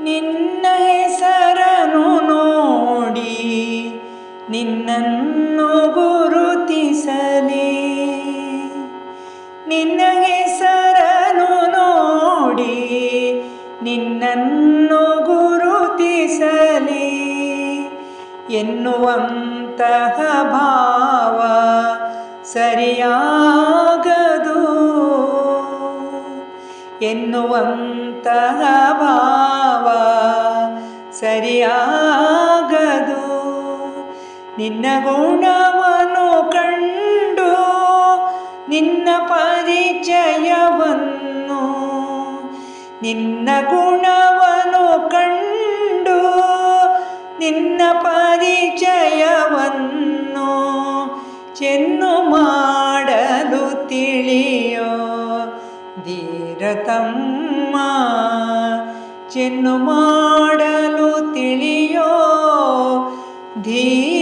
ನಿನ್ನ ಹೆಸರನು ನೋಡಿ ನಿನ್ನನ್ನು ಗುರುತಿಸಲಿ. ನಿನ್ನ ಹೆಸರನು ನೋಡಿ ನಿನ್ನನ್ನು ಗುರುತಿಸಲಿ ಎನ್ನುವಂತಹ ಭಾವ ಸರಿಯಾಗದು. ಎನ್ನುವಂತಹ ಭಾವ ಸರಿಯಾಗದು. ನಿನ್ನ ಗುಣವನ್ನು ಕಂಡು ನಿನ್ನ ಪರಿಚಯವನ್ನು, ನಿನ್ನ ಗುಣವನ್ನು ಕಂಡು ನಿನ್ನ ಪರಿಚಯವನ್ನು ಚೆನ್ನು ಮಾಡಲು ತಿಳಿಯೋ ಧೀರತಮ್ಮ. ಚೆನ್ನು ಮಾಡಲು ತಿಳಿಯೋ ಧೀರತಮ್ಮ.